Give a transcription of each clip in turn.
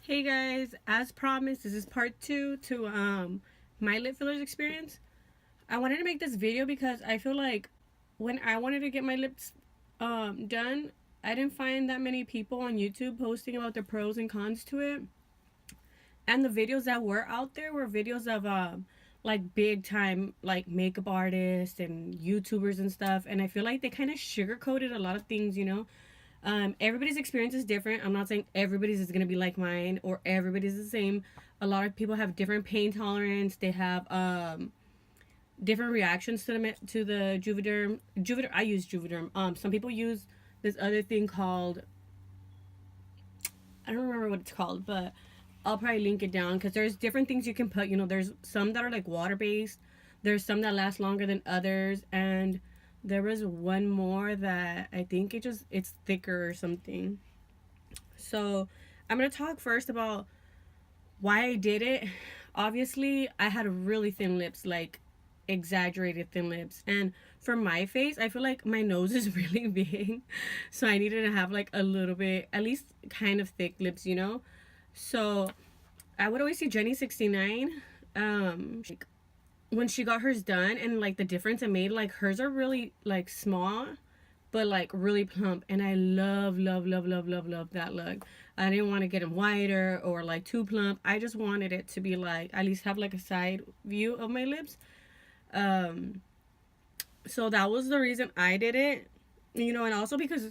Hey guys, as promised, this is part two to my lip fillers experience. I wanted to make this video because I feel like when I wanted to get my lips done, I didn't find that many people on YouTube posting about the pros and cons to it. And the videos that were out there were videos of like big time like makeup artists and YouTubers and stuff. And I feel like they kind of sugarcoated a lot of things. Everybody's experience is different. I'm not saying everybody's is gonna be like mine or everybody's the same. A lot of people have different pain tolerance. They have different reactions to the Juvederm. Juvederm. I use Juvederm. Some people use this other thing called, I don't remember what it's called, but I'll probably link it down because there's different things you can put. There's some that are like water based. There's some that last longer than others, and there was one more that I think it's thicker or something. So I'm gonna talk first about why I did it. Obviously, I had really thin lips, like exaggerated thin lips, and for my face, I feel like my nose is really big, so I needed to have like a little bit, at least kind of thick lips. So I would always see Jenny69. Like, when she got hers done and like the difference it made, like hers are really like small but like really plump, and I love that look. I didn't want to get them wider or like too plump. I just wanted it to be like at least have like a side view of my lips. um so that was the reason I did it. And also because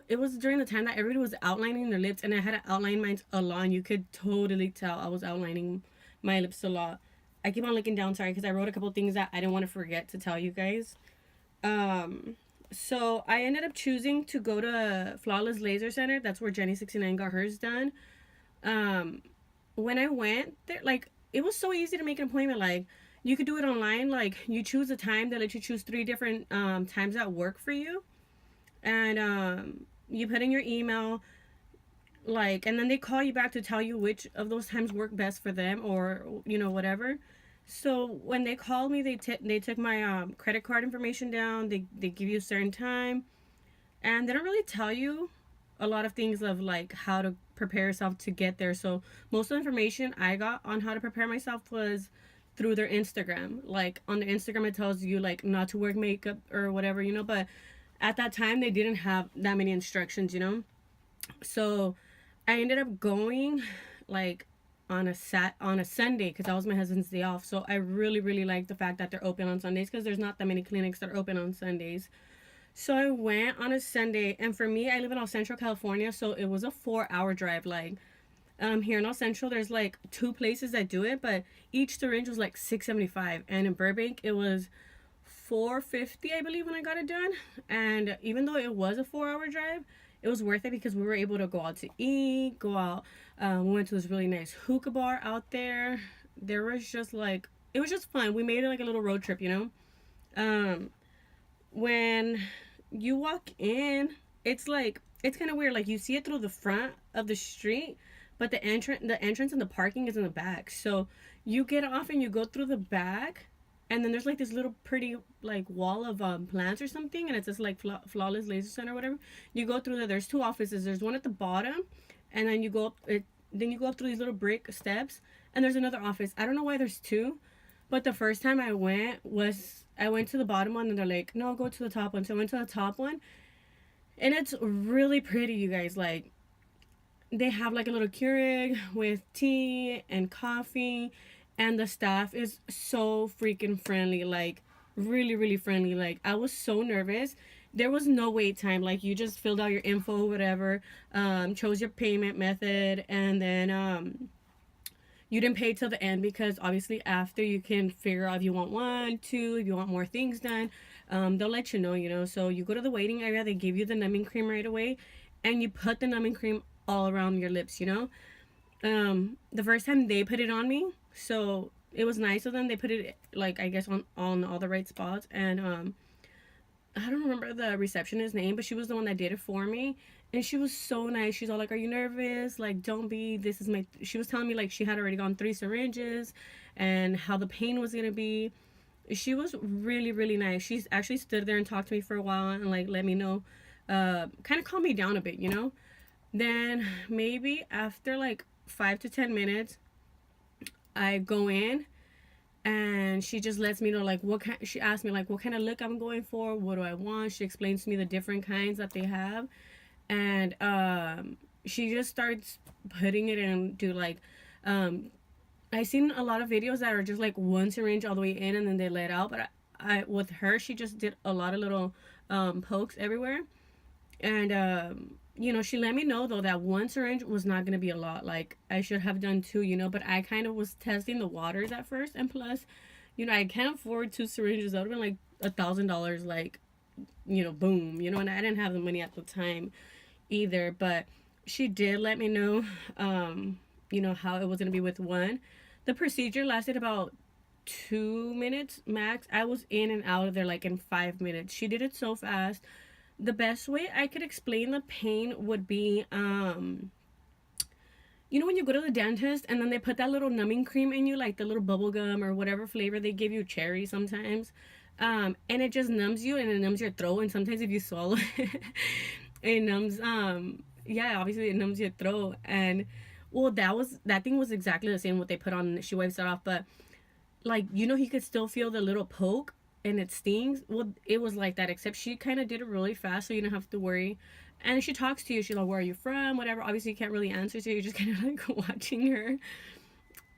it was during the time that everybody was outlining their lips, and I had to outline mine a lot, and you could totally tell I was outlining my lips a lot. I keep on looking down, sorry, because I wrote a couple things that I didn't want to forget to tell you guys. Um, so I ended up choosing to go to Flawless Laser Center. That's where Jenny69 got hers done. Um, when I went there, like, it was so easy to make an appointment. Like, you could do it online. Like, you choose a time. They let you choose three different times that work for you. And you put in your email, like, and then they call you back to tell you which of those times work best for them, or whatever. So when they called me, they took my credit card information down. They give you a certain time, and they don't really tell you a lot of things of like how to prepare yourself to get there. So most of the information I got on how to prepare myself was through their Instagram. Like on the Instagram, it tells you like not to wear makeup or whatever. But at that time, they didn't have that many instructions. So I ended up going like on a Sunday because that was my husband's day off. So I really like the fact that they're open on Sundays because there's not that many clinics that are open on Sundays. So I went on a Sunday, and for me, I live in El Centro, California, so it was a 4-hour drive. Like here in El Centro, there's like two places that do it, but each syringe was like $6.75, and in Burbank it was $4.50, I believe, when I got it done. And even though it was a 4-hour drive, it was worth it because we were able to go out to eat, go out. We went to this really nice hookah bar out there. There was just like, it was just fun. We made it like a little road trip. Um, when you walk in, it's like, it's kind of weird. Like you see it through the front of the street, but the entrance and the parking is in the back. So you get off and you go through the back, and then there's like this little pretty like wall of plants or something, and it says like Flawless Laser Center or whatever. You go through there. There's two offices. There's one at the bottom, and then you go up it. Then you go up through these little brick steps, and there's another office. I don't know why there's two, but the first time I went to the bottom one, and they're like, no, go to the top one. So I went to the top one, and it's really pretty, you guys. Like they have like a little Keurig with tea and coffee, and the staff is so freaking friendly. Like really friendly. Like I was so nervous. There was no wait time. Like you just filled out your info, whatever, chose your payment method, and then you didn't pay till the end because obviously after you can figure out if you want one, two, if you want more things done. They'll let you know. So you go to the waiting area. They give you the numbing cream right away, and you put the numbing cream all around your lips. The first time they put it on me, so it was nice of them. They put it like, I guess, on all the right spots. And I don't remember the receptionist's name, but she was the one that did it for me, and she was so nice. She's all like, are you nervous? Like, don't be. This is my She was telling me like she had already gone 3 syringes and how the pain was gonna be. She was really nice. She's actually stood there and talked to me for a while and like let me know, kind of calm me down a bit. Then maybe after like 5 to 10 minutes, I go in, and she just lets me know like what kind. She asked me like what kind of look I'm going for, what do I want. She explains to me the different kinds that they have, and she just starts putting it into like um I seen a lot of videos that are just like one syringe all the way in and then they let out, but I with her she just did a lot of little pokes everywhere, and she let me know though that one syringe was not gonna be a lot. Like I should have done two, but I kind of was testing the waters at first, and plus, I can't afford two syringes. That would have been like $1,000, like boom, and I didn't have the money at the time either. But she did let me know, how it was gonna be with one. The procedure lasted about 2 minutes max. I was in and out of there like in 5 minutes. She did it so fast. The best way I could explain the pain would be, when you go to the dentist and then they put that little numbing cream in you, like the little bubble gum or whatever flavor they give you, cherry sometimes, and it just numbs you and it numbs your throat. And sometimes if you swallow it, it numbs, yeah, obviously it numbs your throat. And well, that thing was exactly the same what they put on. She wipes it off, but like he could still feel the little poke and it stings. Well, it was like that, except she kind of did it really fast, so you don't have to worry. And she talks to you. She's like, "Where are you from?" Whatever. Obviously, you can't really answer, so you're just kind of like watching her.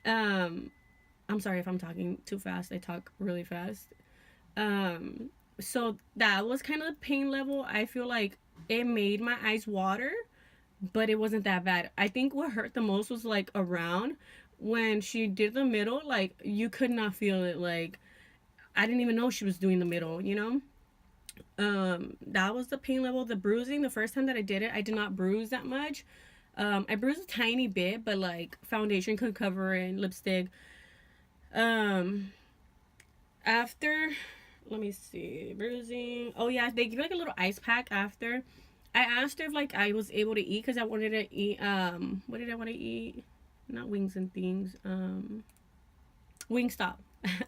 I'm sorry if I'm talking too fast. I talk really fast. So that was kind of the pain level. I feel like it made my eyes water, but it wasn't that bad. I think what hurt the most was like around when she did the middle. Like you could not feel it. Like I didn't even know she was doing the middle. That was the pain level. The bruising, the first time that I did it, I did not bruise that much. I bruised a tiny bit, but like foundation could cover it and lipstick. After, let me see, bruising. Oh yeah, they give like a little ice pack after. I asked her if like I was able to eat because I wanted to eat. What did I want to eat? Not wings and things. Wingstop.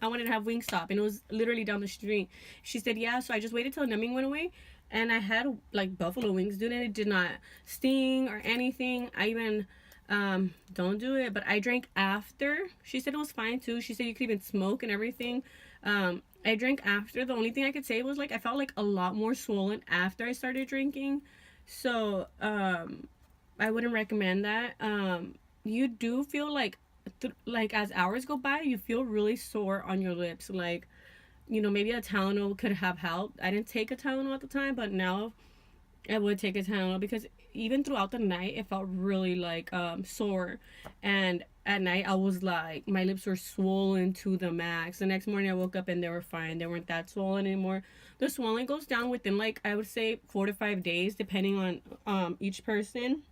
I wanted to have Wingstop, and it was literally down the street. She said, yeah, so I just waited till the numbing went away, and I had like buffalo wings, dude, and it did not sting or anything. I even, don't do it, but I drank after. She said it was fine too. She said you could even smoke and everything. I drank after. The only thing I could say was like I felt like a lot more swollen after I started drinking. So, I wouldn't recommend that. You do feel like as hours go by, you feel really sore on your lips. Like, maybe a Tylenol could have helped. I didn't take a Tylenol at the time, but now I would take a Tylenol because even throughout the night, it felt really like sore. And at night, I was like, my lips were swollen to the max. The next morning, I woke up and they were fine. They weren't that swollen anymore. The swelling goes down within like I would say 4 to 5 days, depending on each person.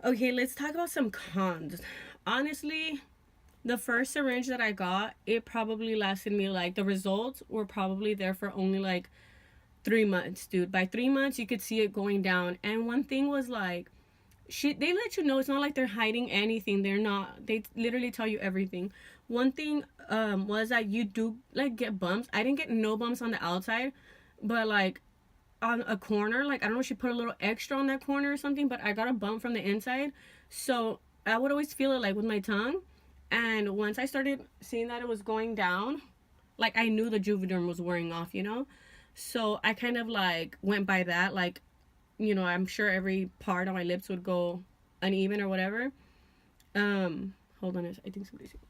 Okay, let's talk about some cons. Honestly, the first syringe that I got, it probably lasted me like the results were probably there for only like 3 months, dude. By 3 months, you could see it going down. And one thing was like, they let you know it's not like they're hiding anything. They're not. They literally tell you everything. One thing was that you do like get bumps. I didn't get no bumps on the outside, but like on a corner, like I don't know if she put a little extra on that corner or something, but I got a bump from the inside. So I would always feel it like with my tongue. And once I started seeing that it was going down, like I knew the Juvederm was wearing off. So I kind of like went by that. Like, I'm sure every part on my lips would go uneven or whatever. Hold on, I think somebody's here.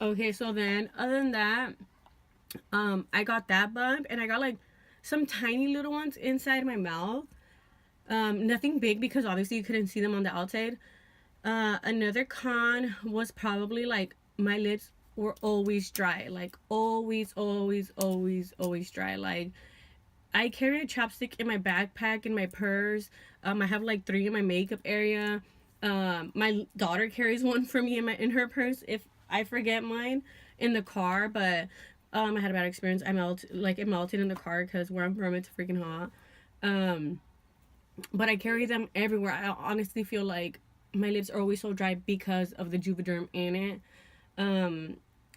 Okay, so then other than that, I got that bump, and I got like some tiny little ones inside my mouth. Nothing big because obviously you couldn't see them on the outside. Another con was probably like my lips were always dry, like always, always, always, always dry. Like I carry a chapstick in my backpack, in my purse. I have like 3 in my makeup area. My daughter carries one for me in her purse if I forget mine in the car. But I had a bad experience. It melted in the car because where I'm from it's freaking hot. But I carry them everywhere. I honestly feel like my lips are always so dry because of the Juvederm in it.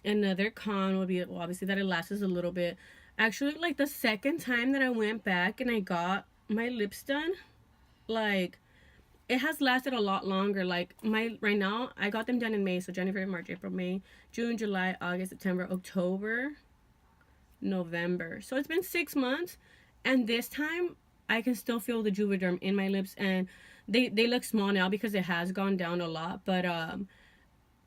Another con would be, well, obviously that it lasts a little bit. Actually, like the second time that I went back and I got my lips done, like it has lasted a lot longer. Like my right now, I got them done in May, so January, March, April, May, June, July, August, September, October, November. So it's been 6 months, and this time I can still feel the Juvederm in my lips, and they look small now because it has gone down a lot. But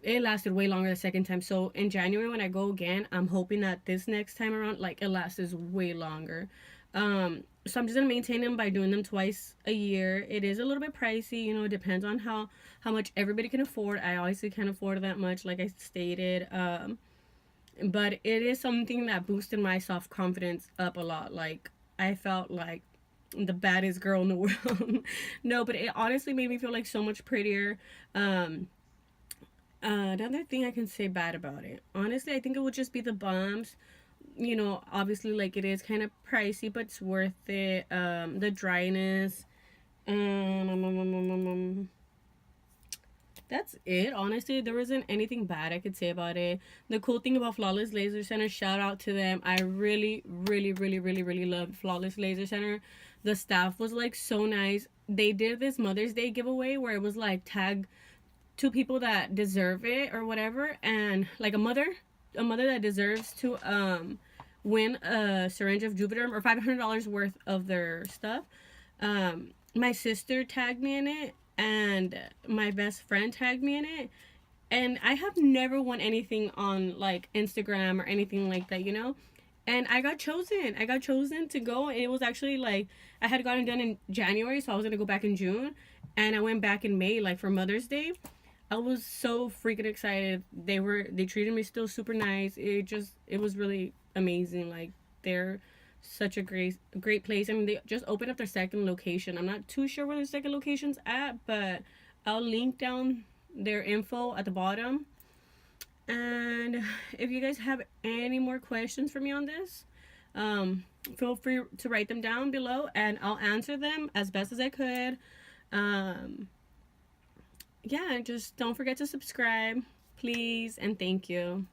it lasted way longer the second time. So in January when I go again, I'm hoping that this next time around, like it lasts way longer. So I'm just gonna maintain them by doing them twice a year. It is a little bit pricey, you know. It depends on how much everybody can afford. I obviously can't afford that much, like I stated. But it is something that boosted my self confidence up a lot. Like I felt like the baddest girl in the world. No, but it honestly made me feel like so much prettier. Another thing I can say bad about it, honestly, I think it would just be the bumps. You know, obviously, like it is kind of pricey, but it's worth it. The dryness. Um, um, um, um, um, um, um, that's it. Honestly, there wasn't anything bad I could say about it. The cool thing about Flawless Laser Center, shout out to them. I really, really, really, really, really loved Flawless Laser Center. The staff was like so nice. They did this Mother's Day giveaway where it was like tag two people that deserve it or whatever, and like a mother that deserves to win a syringe of Juvederm or $500 worth of their stuff. My sister tagged me in it, and my best friend tagged me in it, and I have never won anything on like Instagram or anything like that, you know. And I got chosen. I got chosen to go. It was actually like I had gotten done in January, so I was gonna go back in June, and I went back in May, like for Mother's Day. I was so freaking excited. They treated me still super nice. It was really amazing. Like they're such a great place. I mean, they just opened up their second location. I'm not too sure where their second location's at, but I'll link down their info at the bottom. And if you guys have any more questions for me on this, feel free to write them down below, and I'll answer them as best as I could. Um, yeah, just don't forget to subscribe, please, and thank you.